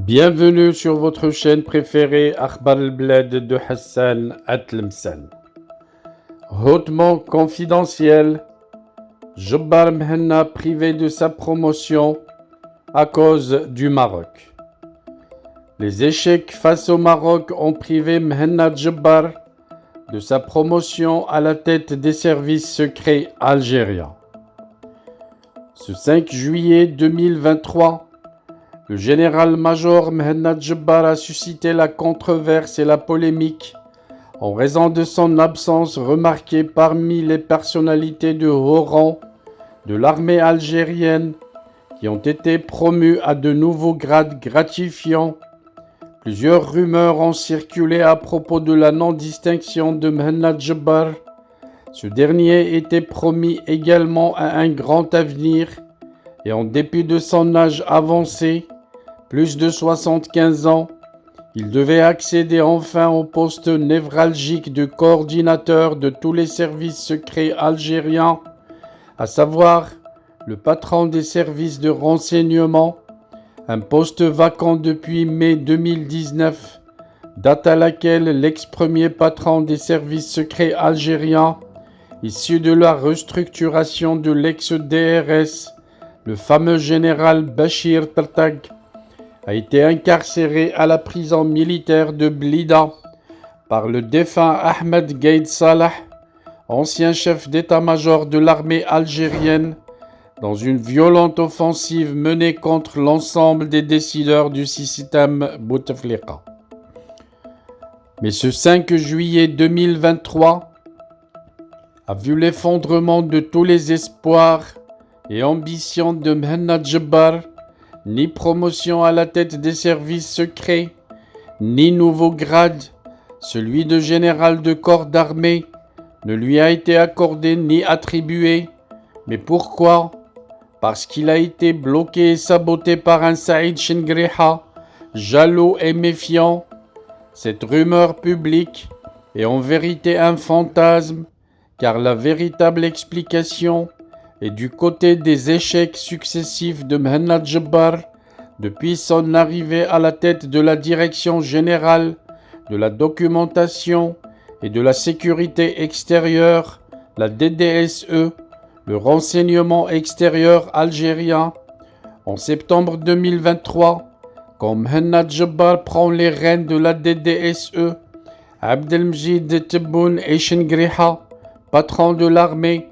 Bienvenue sur votre chaîne préférée Akhbar al-Bled de Hassan Atlemsan. Hautement confidentiel, Jabbar Mhenna privé de sa promotion à cause du Maroc. Les échecs face au Maroc ont privé Mhenna Jabbar de sa promotion à la tête des services secrets algériens. Ce 5 juillet 2023, le général-major Mhenna Jabbar a suscité la controverse et la polémique en raison de son absence remarquée parmi les personnalités de haut rang de l'armée algérienne qui ont été promues à de nouveaux grades gratifiants. Plusieurs rumeurs ont circulé à propos de la non-distinction de Mhenna Jabbar. Ce dernier était promis également à un grand avenir et en dépit de son âge avancé, plus de 75 ans, il devait accéder enfin au poste névralgique de coordinateur de tous les services secrets algériens, à savoir le patron des services de renseignement, un poste vacant depuis mai 2019, date à laquelle l'ex-premier patron des services secrets algériens, issu de la restructuration de l'ex-DRS, le fameux général Bachir Tertag, a été incarcéré à la prison militaire de Blida par le défunt Ahmed Gaïd Salah, ancien chef d'état-major de l'armée algérienne, dans une violente offensive menée contre l'ensemble des décideurs du système Bouteflika. Mais ce 5 juillet 2023 a vu l'effondrement de tous les espoirs et ambitions de Mhenna Jabbar. Ni promotion à la tête des services secrets, ni nouveau grade, celui de général de corps d'armée, ne lui a été accordé ni attribué. Mais pourquoi? Parce qu'il a été bloqué et saboté par un Saïd Chengriha, jaloux et méfiant. Cette rumeur publique est en vérité un fantasme, car la véritable explication et du côté des échecs successifs de Mhenna Jabbar depuis son arrivée à la tête de la Direction générale de la documentation et de la sécurité extérieure, la DDSE, le renseignement extérieur algérien. En septembre 2023, quand Mhenna Jabbar prend les rênes de la DDSE, Abdelmjid Tebboune et Chengriha, patron de l'armée,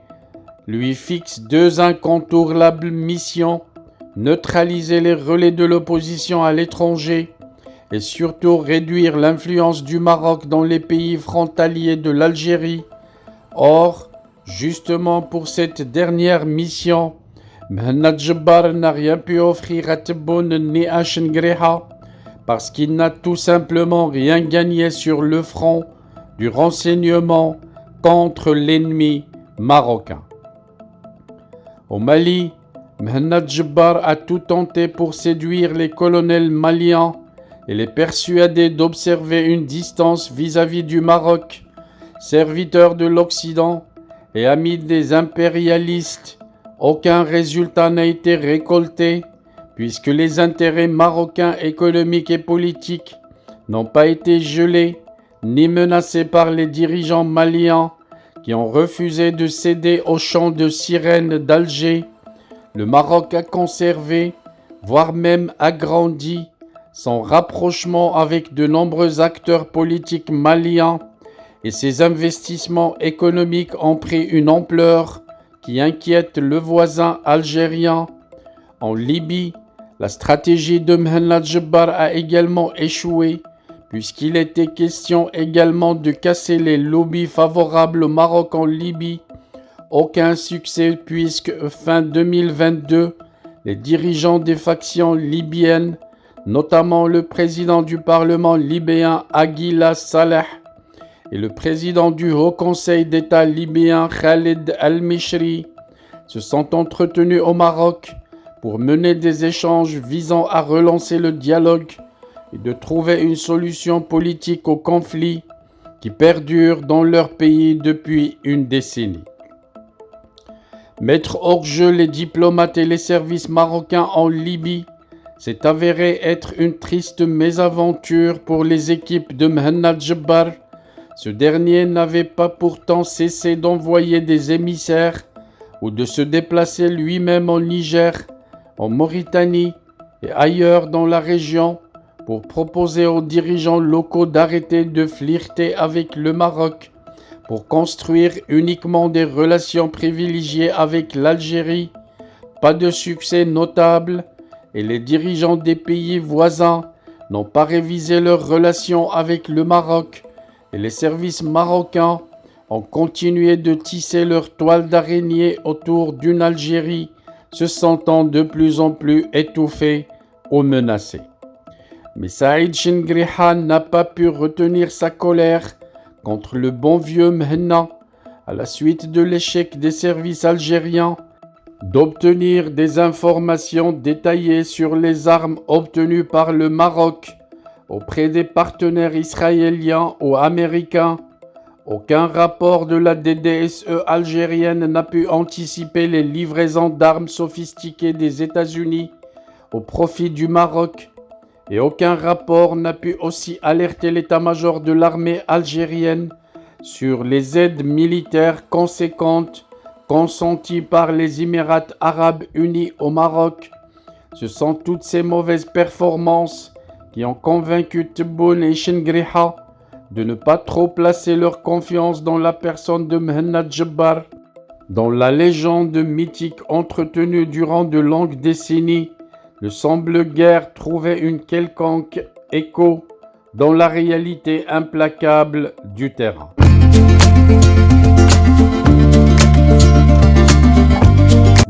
lui fixe deux incontournables missions: neutraliser les relais de l'opposition à l'étranger et surtout réduire l'influence du Maroc dans les pays frontaliers de l'Algérie. Or, justement pour cette dernière mission, Mhenna Jabbar n'a rien pu offrir à Tebboune ni à Chengriha parce qu'il n'a tout simplement rien gagné sur le front du renseignement contre l'ennemi marocain. Au Mali, Mhenna Jabbar a tout tenté pour séduire les colonels maliens et les persuader d'observer une distance vis-à-vis du Maroc, serviteur de l'Occident et ami des impérialistes. Aucun résultat n'a été récolté puisque les intérêts marocains économiques et politiques n'ont pas été gelés ni menacés par les dirigeants maliens qui ont refusé de céder au chant de sirène d'Alger. Le Maroc a conservé, voire même agrandi, son rapprochement avec de nombreux acteurs politiques maliens et ses investissements économiques ont pris une ampleur qui inquiète le voisin algérien. En Libye, la stratégie de Mhenna Jabbar a également échoué, puisqu'il était question également de casser les lobbies favorables au Maroc en Libye. Aucun succès puisque fin 2022, les dirigeants des factions libyennes, notamment le président du Parlement libyen Aguila Saleh et le président du Haut Conseil d'État libyen Khalid al-Mishri, se sont entretenus au Maroc pour mener des échanges visant à relancer le dialogue et de trouver une solution politique au conflit qui perdure dans leur pays depuis une décennie. Mettre hors jeu les diplomates et les services marocains en Libye s'est avéré être une triste mésaventure pour les équipes de Mhenna Djebbar. Ce dernier n'avait pas pourtant cessé d'envoyer des émissaires ou de se déplacer lui-même en Niger, en Mauritanie et ailleurs dans la région pour proposer aux dirigeants locaux d'arrêter de flirter avec le Maroc, pour construire uniquement des relations privilégiées avec l'Algérie. Pas de succès notable et les dirigeants des pays voisins n'ont pas révisé leurs relations avec le Maroc et les services marocains ont continué de tisser leur toile d'araignée autour d'une Algérie se sentant de plus en plus étouffée ou menacée. Mais Saïd Chengriha n'a pas pu retenir sa colère contre le bon vieux Mhenna à la suite de l'échec des services algériens d'obtenir des informations détaillées sur les armes obtenues par le Maroc auprès des partenaires israéliens ou américains. Aucun rapport de la DDSE algérienne n'a pu anticiper les livraisons d'armes sophistiquées des États-Unis au profit du Maroc. Et aucun rapport n'a pu aussi alerter l'état-major de l'armée algérienne sur les aides militaires conséquentes consenties par les Émirats arabes unis au Maroc. Ce sont toutes ces mauvaises performances qui ont convaincu Tebboune et Chengriha de ne pas trop placer leur confiance dans la personne de Mhenna Djebbar, dont la légende mythique entretenue durant de longues décennies ne semble guère trouver une quelconque écho dans la réalité implacable du terrain.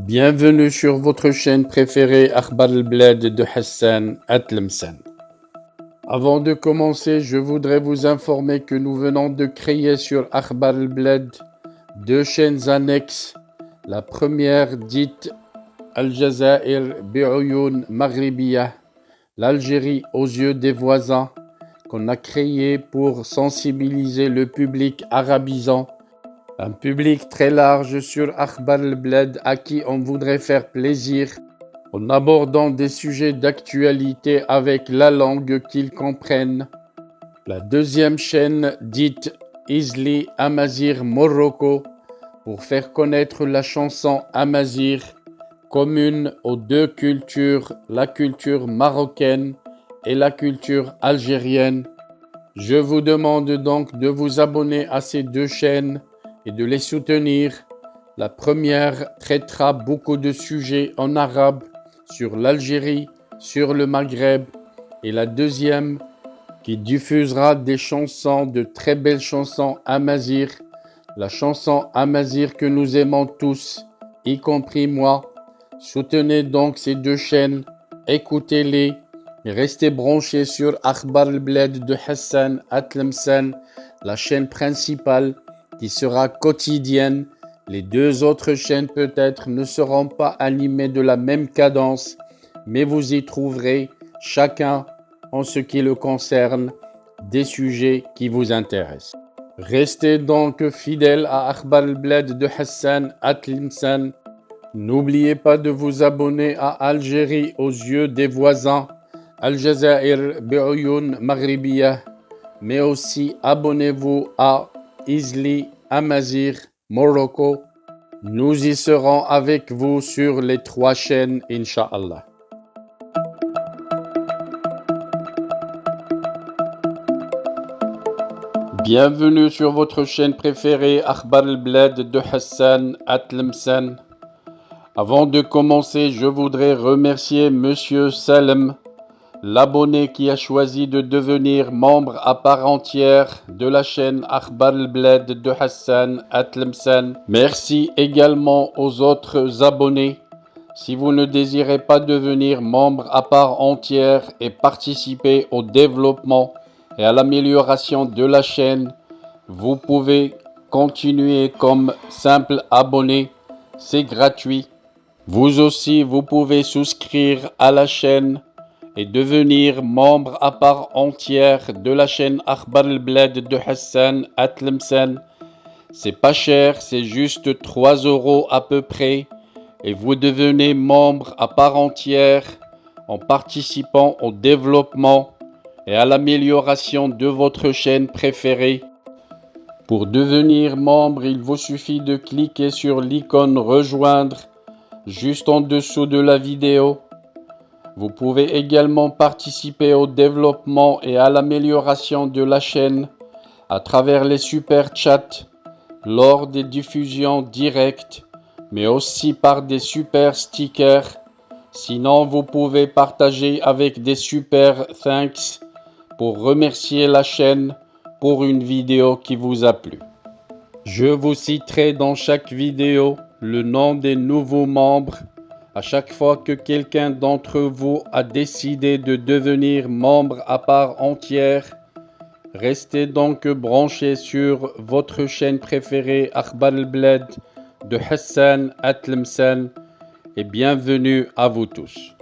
Bienvenue sur votre chaîne préférée Akhbar al-Bled de Hassan Atlemcen. Avant de commencer, je voudrais vous informer que nous venons de créer sur Akhbar al-Bled deux chaînes annexes. La première dite Al-Jazair bi'Uyun Maghribiyah, l'Algérie aux yeux des voisins, qu'on a créé pour sensibiliser le public arabisant, un public très large sur Akhbar al-Bled à qui on voudrait faire plaisir en abordant des sujets d'actualité avec la langue qu'ils comprennent. La deuxième chaîne dite Izli Amazir Morocco pour faire connaître la chanson Amazir, commune aux deux cultures, la culture marocaine et la culture algérienne. Je vous demande donc de vous abonner à ces deux chaînes et de les soutenir. La première traitera beaucoup de sujets en arabe sur l'Algérie, sur le Maghreb, et la deuxième qui diffusera des chansons, de très belles chansons amazigh, la chanson amazigh que nous aimons tous, y compris moi. Soutenez donc ces deux chaînes, écoutez-les et restez branchés sur Akhbar al-Bled de Hassan Atlemcen, la chaîne principale qui sera quotidienne. Les deux autres chaînes peut-être ne seront pas animées de la même cadence, mais vous y trouverez chacun, en ce qui le concerne, des sujets qui vous intéressent. Restez donc fidèles à Akhbar al-Bled de Hassan Atlemcen. N'oubliez pas de vous abonner à Algérie aux yeux des voisins, Al-Jazair bi'Uyun Maghribiyah, mais aussi abonnez-vous à Izli Amazir Morocco. Nous y serons avec vous sur les trois chaînes, Inch'Allah. Bienvenue sur votre chaîne préférée Akhbar al-Bled de Hassan Atlemcen. Avant de commencer, je voudrais remercier Monsieur Salem, l'abonné qui a choisi de devenir membre à part entière de la chaîne Akhbar al-Bled de Hassan Atlemcen. Merci également aux autres abonnés. Si vous ne désirez pas devenir membre à part entière et participer au développement et à l'amélioration de la chaîne, vous pouvez continuer comme simple abonné. C'est gratuit. Vous aussi, vous pouvez souscrire à la chaîne et devenir membre à part entière de la chaîne Akhbar al-Bled de Hassan Atlemcen. C'est pas cher, c'est juste 3 € à peu près et vous devenez membre à part entière en participant au développement et à l'amélioration de votre chaîne préférée. Pour devenir membre, il vous suffit de cliquer sur l'icône Rejoindre juste en dessous de la vidéo. Vous pouvez également participer au développement et à l'amélioration de la chaîne à travers les super chats, lors des diffusions directes, mais aussi par des super stickers. Sinon, vous pouvez partager avec des super thanks pour remercier la chaîne pour une vidéo qui vous a plu. Je vous citerai dans chaque vidéo le nom des nouveaux membres à chaque fois que quelqu'un d'entre vous a décidé de devenir membre à part entière. Restez donc branchés sur votre chaîne préférée Akhbar al-Bled de Hassan Atlemcen et bienvenue à vous tous.